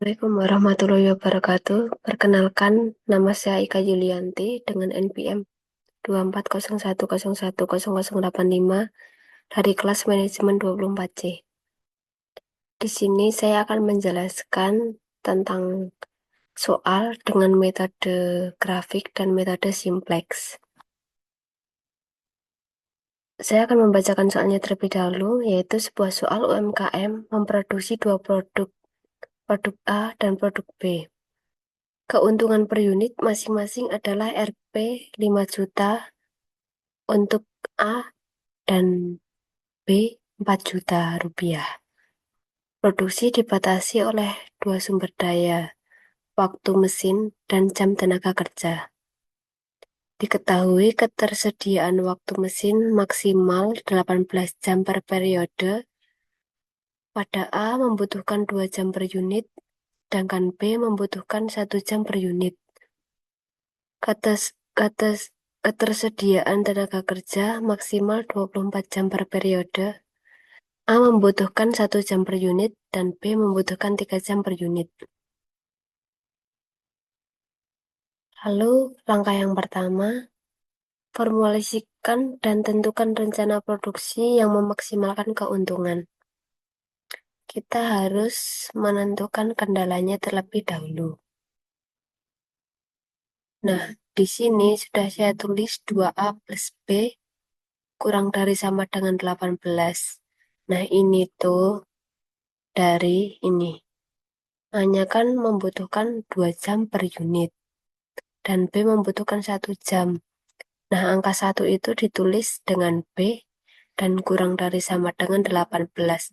Assalamualaikum warahmatullahi wabarakatuh. Perkenalkan, nama saya Ika Yulianti dengan NPM 2401010085 dari kelas manajemen 24C. Di sini saya akan menjelaskan tentang soal dengan metode grafik dan metode simplex. Saya akan membacakan soalnya terlebih dahulu, yaitu sebuah soal UMKM memproduksi dua produk A dan produk B. Keuntungan per unit masing-masing adalah Rp 5 juta untuk A dan B 4 juta rupiah. Produksi dibatasi oleh dua sumber daya, waktu mesin dan jam tenaga kerja. Diketahui ketersediaan waktu mesin maksimal 18 jam per periode. Pada A membutuhkan 2 jam per unit, sedangkan B membutuhkan 1 jam per unit. Ketersediaan tenaga kerja maksimal 24 jam per periode. A membutuhkan 1 jam per unit dan B membutuhkan 3 jam per unit. Lalu, langkah yang pertama, formulasikan dan tentukan rencana produksi yang memaksimalkan keuntungan. Kita harus menentukan kendalanya terlebih dahulu. Nah, di sini sudah saya tulis 2A plus B kurang dari sama dengan 18. Nah, ini tuh dari ini. A-nya kan membutuhkan 2 jam per unit. Dan B membutuhkan 1 jam. Nah, angka 1 itu ditulis dengan B dan kurang dari sama dengan 18. 18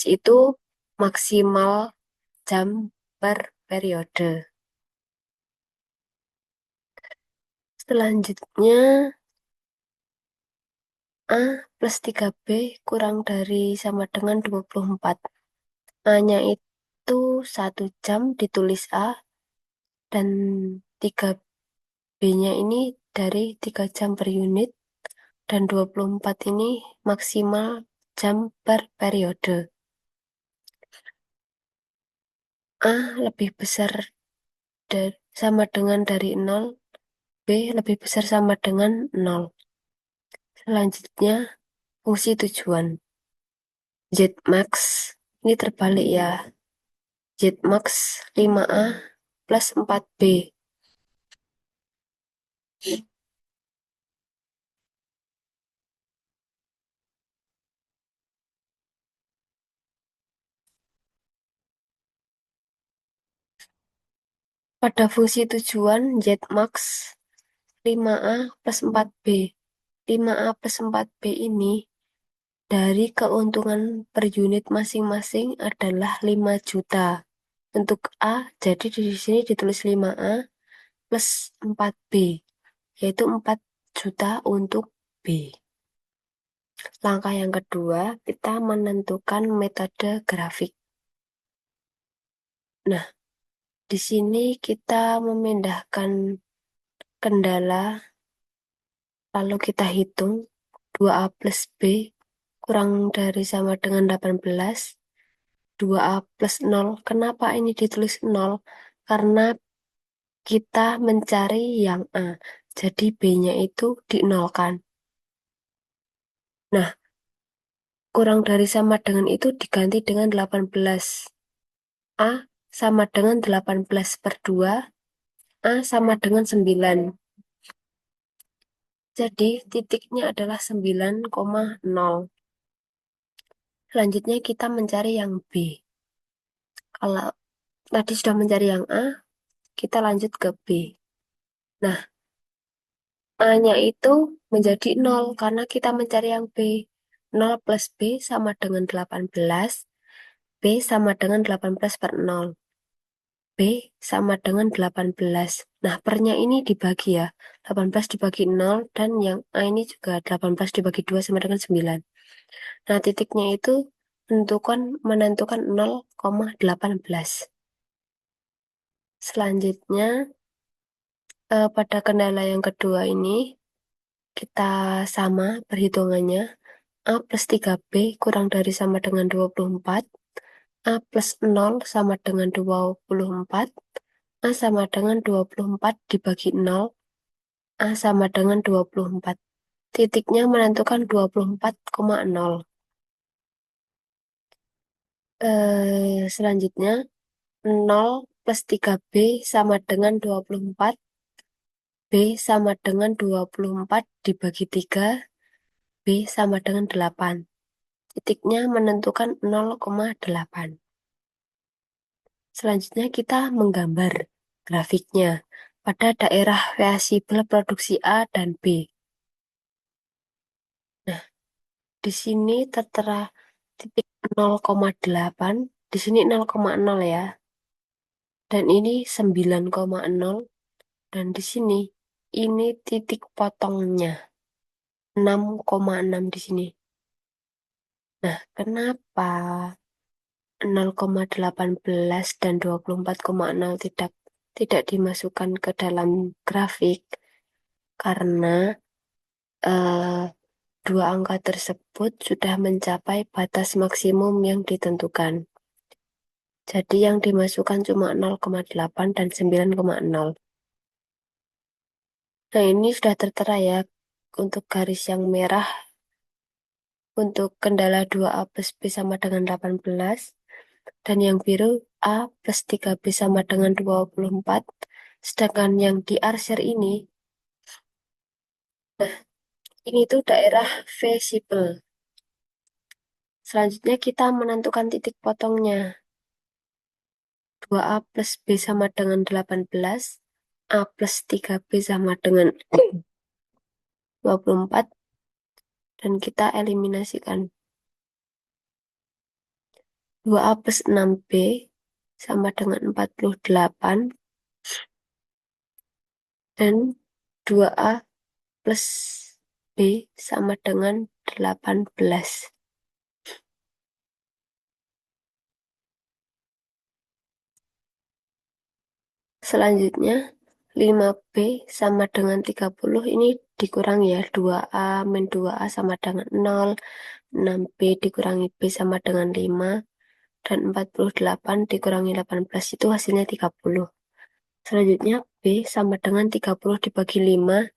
itu maksimal jam per periode. Selanjutnya, A plus 3B kurang dari sama dengan 24. A-nya itu 1 jam ditulis A dan 3B-nya ini dari 3 jam per unit dan 24 ini maksimal jam per periode. A lebih besar sama dengan dari 0, B lebih besar sama dengan 0. Selanjutnya, fungsi tujuan. Z-max, ini terbalik ya. Z-max 5A plus 4B. Pada fungsi tujuan, Z-max 5A plus 4B. 5A plus 4B ini dari keuntungan per unit masing-masing adalah 5 juta. Untuk A, jadi di sini ditulis 5A plus 4B, yaitu 4 juta untuk B. Langkah yang kedua, kita menentukan metode grafik. Nah, di sini kita memindahkan kendala, lalu kita hitung 2A plus B kurang dari sama dengan 18. 2A plus 0. Kenapa ini ditulis 0? Karena kita mencari yang A. Jadi B-nya itu dinolkan. Nah, kurang dari sama dengan itu diganti dengan 18. A sama dengan 18 per 2. A sama dengan 9. Jadi titiknya adalah 9,0. Selanjutnya kita mencari yang B. Kalau tadi sudah mencari yang A, kita lanjut ke B. Nah, A-nya itu menjadi 0 karena kita mencari yang B. 0 plus B sama dengan 18. B sama dengan 18 per 0. B sama dengan 18. Nah, pernya ini dibagi ya. 18 dibagi 0 dan yang A ini juga 18 dibagi 2 sama dengan 9. Nah, titiknya itu menentukan 0,18. Selanjutnya, pada kendala yang kedua ini, kita sama perhitungannya. A plus 3B kurang dari sama dengan 24. A plus 0 sama dengan 24, A sama dengan 24 dibagi 0, A sama dengan 24. Titiknya menentukan 24,0. Selanjutnya, 0 plus 3B sama dengan 24, B sama dengan 24 dibagi 3, B sama dengan 8. Titiknya menentukan 0,8. Selanjutnya kita menggambar grafiknya pada daerah variabel produksi A dan B. Nah, di sini tertera titik 0,8, di sini 0,0 ya. Dan ini 9,0, dan di sini ini titik potongnya 6,6 di sini. Nah, kenapa 0,18 dan 24,0 tidak dimasukkan ke dalam grafik? Karena eh, dua angka tersebut sudah mencapai batas maksimum yang ditentukan. Jadi yang dimasukkan cuma 0,8 dan 9,0. Nah, ini sudah tertera ya untuk garis yang merah untuk kendala 2A plus B sama dengan 18, dan yang biru A plus 3B sama dengan 24. Sedangkan yang di arsir ini, nah ini tuh daerah visible. Selanjutnya kita menentukan titik potongnya. 2A plus B sama dengan 18, A plus 3B sama dengan 24, dan kita eliminasikan. 2A plus 6B sama dengan 48, dan 2A plus B sama dengan 18. Selanjutnya, 5B sama dengan 30, ini dikurangi ya, 2A min 2A sama dengan 0, 6B dikurangi B sama dengan 5, dan 48 dikurangi 18 itu hasilnya 30. Selanjutnya, B sama dengan 30 dibagi 5,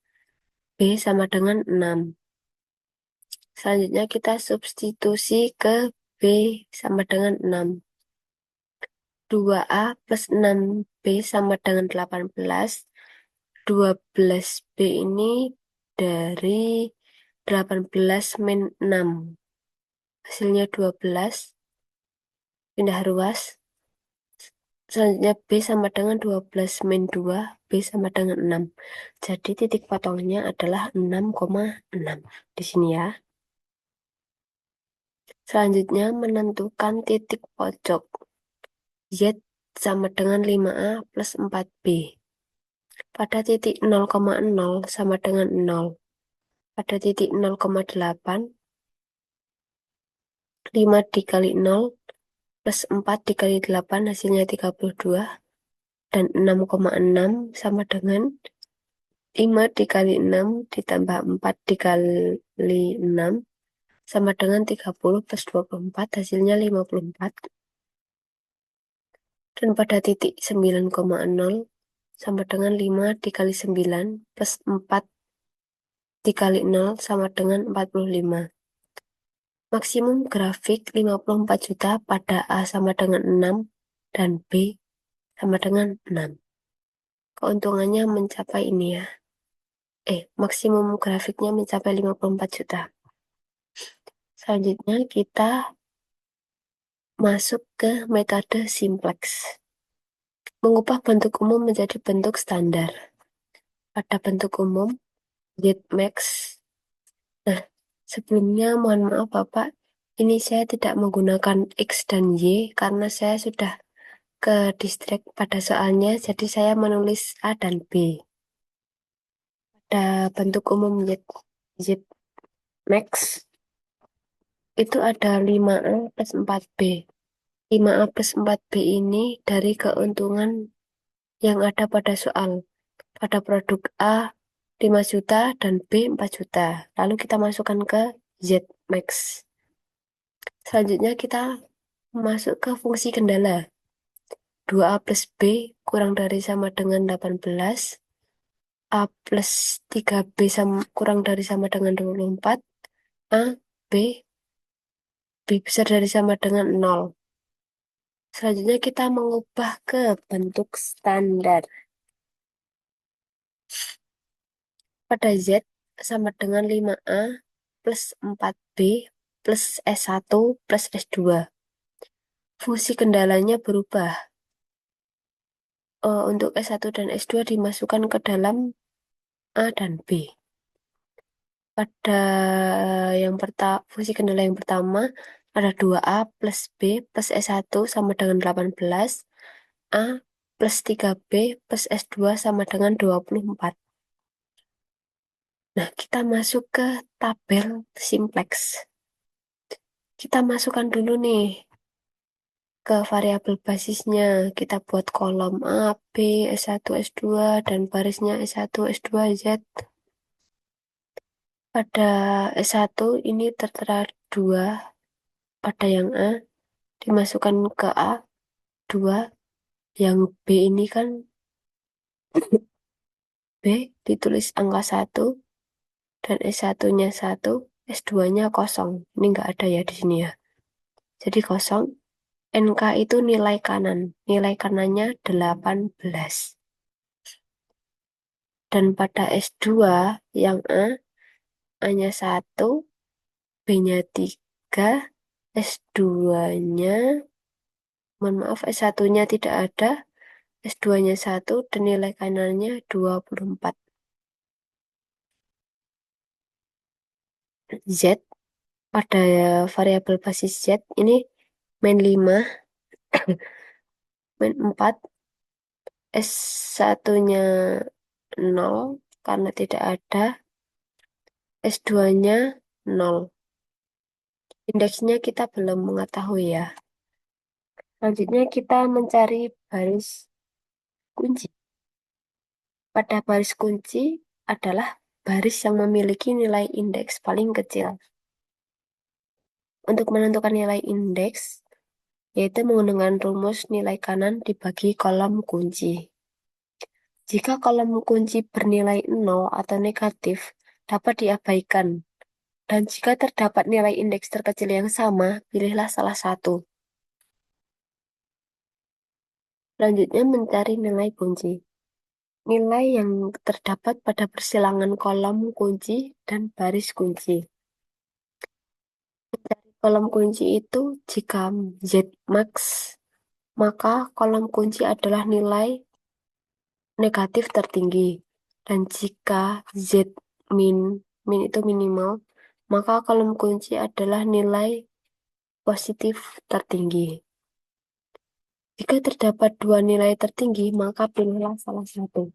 B sama dengan 6. Selanjutnya kita substitusi ke B sama dengan 6. 2A plus 6B sama dengan 18. 12B ini dari 18 min 6. Hasilnya 12. Pindah ruas. Selanjutnya B sama dengan 12 min 2. B sama dengan 6. Jadi titik potongnya adalah 6,6. Di sini ya. Selanjutnya menentukan titik pojok. Z sama dengan 5A plus 4B. Pada titik 0,0 sama dengan 0. Pada titik 0,8, 5 dikali 0 plus 4 dikali 8 hasilnya 32. Dan 6,6 sama dengan 5 dikali 6 ditambah 4 dikali 6 sama dengan 30 plus 24 hasilnya 54. Dan pada titik 9,0 sama dengan 5 dikali 9 plus 4 dikali 0 sama dengan 45. Maksimum grafik 54 juta pada A sama dengan 6 dan B sama dengan 6. Keuntungannya mencapai ini ya. Maksimum grafiknya mencapai 54 juta. Selanjutnya kita masuk ke metode simplex. Mengubah bentuk umum menjadi bentuk standar. Pada bentuk umum, get max. Nah, sebelumnya mohon maaf Bapak, ini saya tidak menggunakan X dan Y karena saya sudah ke distrik pada soalnya, jadi saya menulis A dan B. Pada bentuk umum Z max itu ada 5A plus 4B. 5A plus 4B ini dari keuntungan yang ada pada soal. Pada produk A 5 juta dan B 4 juta. Lalu kita masukkan ke Z max. Selanjutnya kita Masuk ke fungsi kendala. 2A plus B kurang dari sama dengan 18. A plus 3B kurang dari sama dengan 24. A, B, B besar dari sama dengan 0. Selanjutnya kita mengubah ke bentuk standar. Pada Z sama dengan 5A plus 4B plus S1 plus S2. Fungsi kendalanya berubah. Untuk S1 dan S2 dimasukkan ke dalam A dan B. Pada fungsi kendala yang pertama ada 2A plus B plus S1 sama dengan 18. A plus 3B plus S2 sama dengan 24. Nah, kita masuk ke tabel simplex. Kita masukkan dulu nih ke variabel basisnya. Kita buat kolom A, B, S1, S2, dan barisnya S1, S2, Z. Pada S1 ini tertera 2, pada yang A dimasukkan ke A, 2, yang B ini kan B ditulis angka 1, dan S1-nya 1, S2-nya kosong. Ini nggak ada ya di sini ya. Jadi kosong. NK itu nilai kanan. Nilai kanannya 18. Dan pada S2 yang A-nya 1, B-nya 3, S2-nya, mohon maaf, S1-nya tidak ada, S2-nya 1, dan nilai kanannya 24. Z, pada variabel basis Z, ini min 5, min 4, S1-nya 0, karena tidak ada, S2-nya 0. Indeksnya kita belum mengetahui ya. Selanjutnya kita mencari baris kunci. Pada baris kunci adalah baris yang memiliki nilai indeks paling kecil. Untuk menentukan nilai indeks, yaitu menggunakan rumus nilai kanan dibagi kolom kunci. Jika kolom kunci bernilai 0 atau negatif, dapat diabaikan. Dan jika terdapat nilai indeks terkecil yang sama, pilihlah salah satu. Selanjutnya mencari nilai kunci. Nilai yang terdapat pada persilangan kolom kunci dan baris kunci. Mencari kolom kunci itu jika Z max, maka kolom kunci adalah nilai negatif tertinggi. Dan jika Z min, min itu minimal, maka kolom kunci adalah nilai positif tertinggi. Jika terdapat dua nilai tertinggi, maka pilihlah salah satu.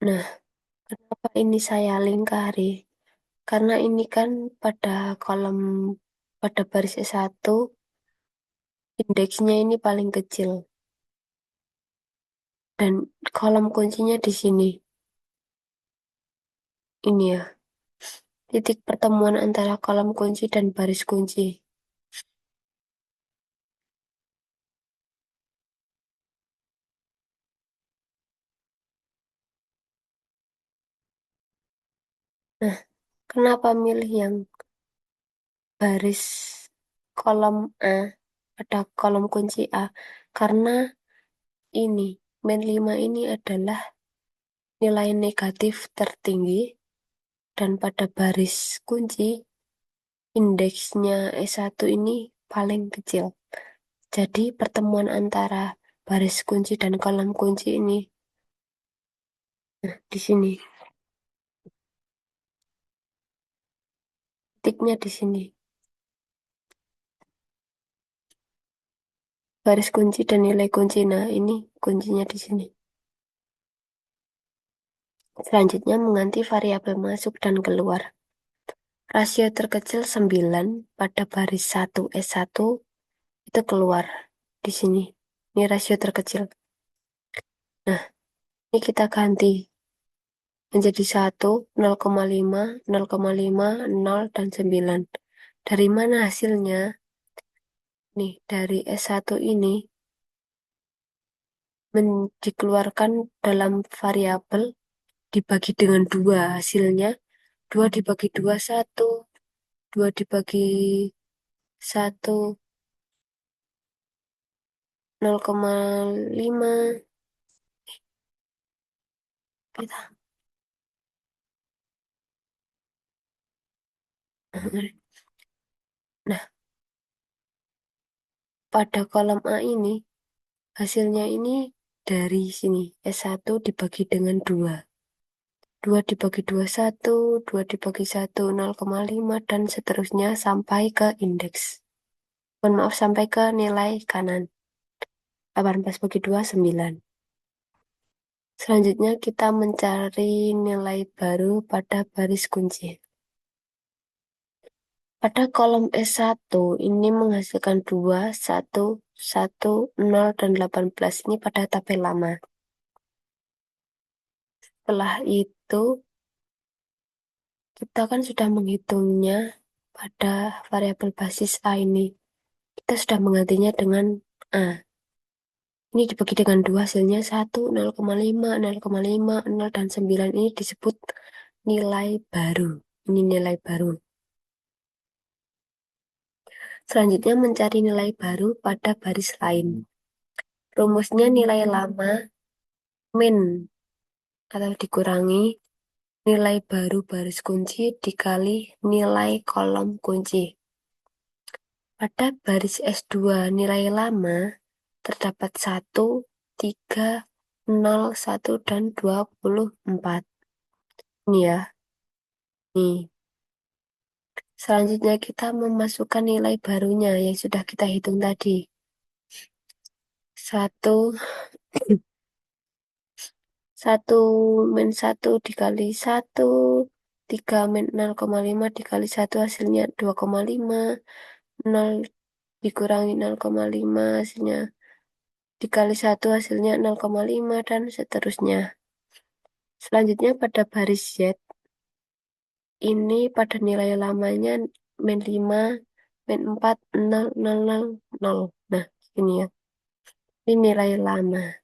Nah, kenapa ini saya lingkari? Karena ini kan pada kolom, pada baris S1, indeksnya ini paling kecil. Dan kolom kuncinya di sini. Ini ya, titik pertemuan antara kolom kunci dan baris kunci. Nah, kenapa milih yang baris kolom A pada kolom kunci A? Karena ini, min 5 ini adalah nilai negatif tertinggi, dan pada baris kunci, indeksnya S1 ini paling kecil. Jadi pertemuan antara baris kunci dan kolom kunci ini, nah di sini, titiknya di sini. Baris kunci dan nilai kunci, nah ini kuncinya di sini. Selanjutnya mengganti variabel masuk dan keluar. Rasio terkecil 9 pada baris 1 S1 itu keluar di sini. Ini rasio terkecil. Nah, ini kita ganti. menjadi 1, 0,5, 0,5, 0, dan 9. Dari mana hasilnya? Nih, dari S1 ini dikeluarkan dalam variabel dibagi dengan 2 hasilnya. 2 dibagi 2, 1. 2 dibagi 1, 0,5. Kita. Nah, pada kolom A ini, hasilnya ini dari sini. S1 dibagi dengan 2. 2 dibagi 2, 1. 2 dibagi 1, 0,5. Dan seterusnya sampai ke indeks. Mohon maaf, sampai ke nilai kanan. 18 bagi 2, 9. Selanjutnya kita mencari nilai baru pada baris kunci. Pada kolom S1 ini menghasilkan 2, 1, 1, 0, dan 18. Ini pada tabel lama. Setelah itu, kita kan sudah menghitungnya pada variabel basis A ini. Kita sudah menggantinya dengan A. Ini dibagi dengan 2 hasilnya 1, 0,5, 0,5, 0, dan 9. Ini disebut nilai baru. Ini nilai baru. Selanjutnya mencari nilai baru pada baris lain. Rumusnya nilai lama min atau dikurangi nilai baru baris kunci dikali nilai kolom kunci. Pada baris S2 nilai lama terdapat 1, 3, 0, 1, dan 24. Ini ya. Nih. Selanjutnya kita memasukkan nilai barunya yang sudah kita hitung tadi. 1, 1 min 1 dikali 1, 3 min 0,5 dikali 1 hasilnya 2,5, 0 dikurangi 0,5 hasilnya dikali 1 hasilnya 0,5, dan seterusnya. Selanjutnya pada baris Z, ini pada nilai lamanya min 5, min 4, 0, 0, 0, 0. Nah, ini ya. Ini nilai lama.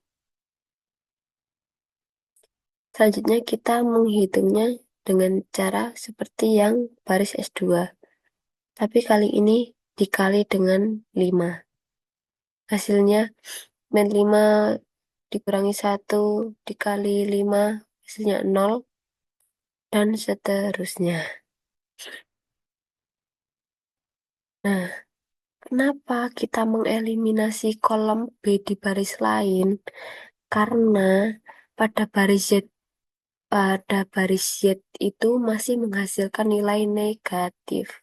Selanjutnya kita menghitungnya dengan cara seperti yang baris S2. Tapi kali ini dikali dengan 5. Hasilnya min 5 dikurangi 1 dikali 5 hasilnya 0, dan seterusnya. Nah, kenapa kita mengeliminasi kolom B di baris lain? Karena pada baris Z itu masih menghasilkan nilai negatif.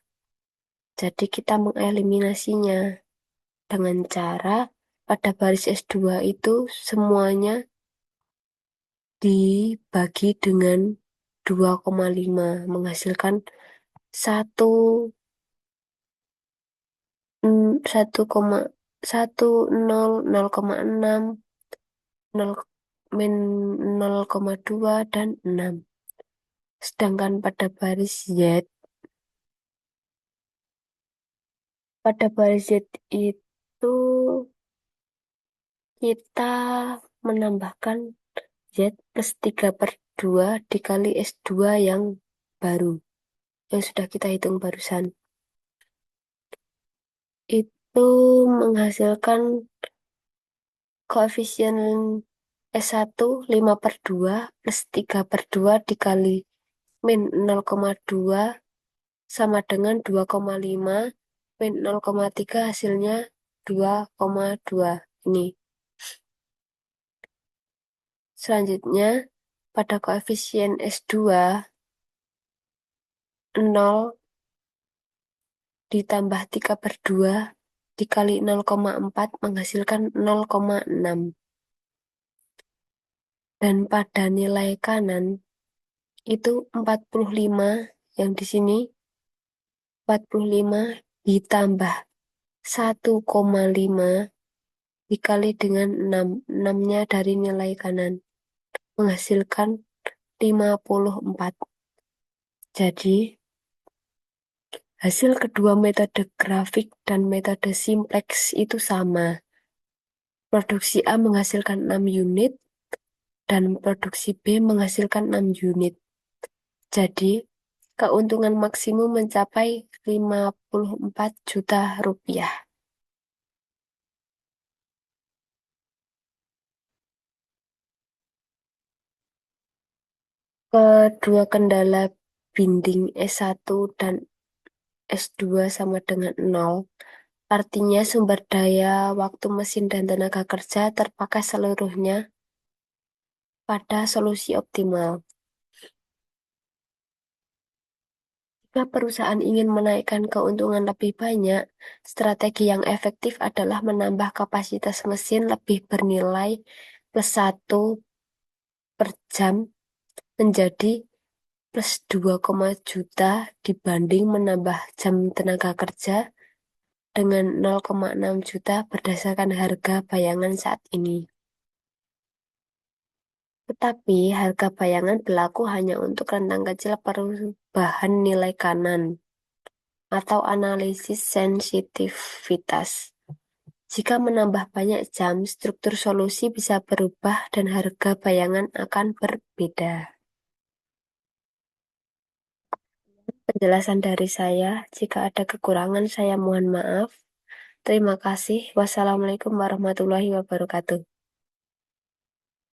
Jadi kita mengeliminasinya dengan cara pada baris S2 itu semuanya dibagi dengan 2,5 menghasilkan 1, 1,1, 0, 0,6, 0, min 0,2, dan 6. Sedangkan pada baris Z itu kita menambahkan Z plus 3/2 dikali S2 yang baru, yang sudah kita hitung barusan. Itu menghasilkan koefisien S1 5/2 plus 3/2 dikali min 0,2 sama dengan 2,5, min 0,3 hasilnya 2,2. Ini. Selanjutnya, pada koefisien S2, 0 ditambah 3/2 dikali 0,4 menghasilkan 0,6. Dan pada nilai kanan, itu 45 yang di sini, 45 ditambah 1,5 dikali dengan 6. 6-nya dari nilai kanan. Menghasilkan 54. Jadi, hasil kedua metode grafik dan metode simplex itu sama. Produksi A menghasilkan 6 unit dan produksi B menghasilkan 6 unit. Jadi, keuntungan maksimum mencapai 54 juta rupiah. Kedua kendala binding S1 dan S2 sama dengan nol. Artinya sumber daya, waktu mesin, dan tenaga kerja terpakai seluruhnya pada solusi optimal. Jika perusahaan ingin menaikkan keuntungan lebih banyak, strategi yang efektif adalah menambah kapasitas mesin lebih bernilai +1 per jam menjadi +2, juta dibanding menambah jam tenaga kerja dengan 0,6 juta berdasarkan harga bayangan saat ini. Tetapi harga bayangan berlaku hanya untuk rentang kecil perubahan nilai kanan atau analisis sensitivitas. Jika menambah banyak jam, struktur solusi bisa berubah dan harga bayangan akan berbeda. Penjelasan dari saya, jika ada kekurangan saya mohon maaf. Terima kasih. Wassalamualaikum warahmatullahi wabarakatuh.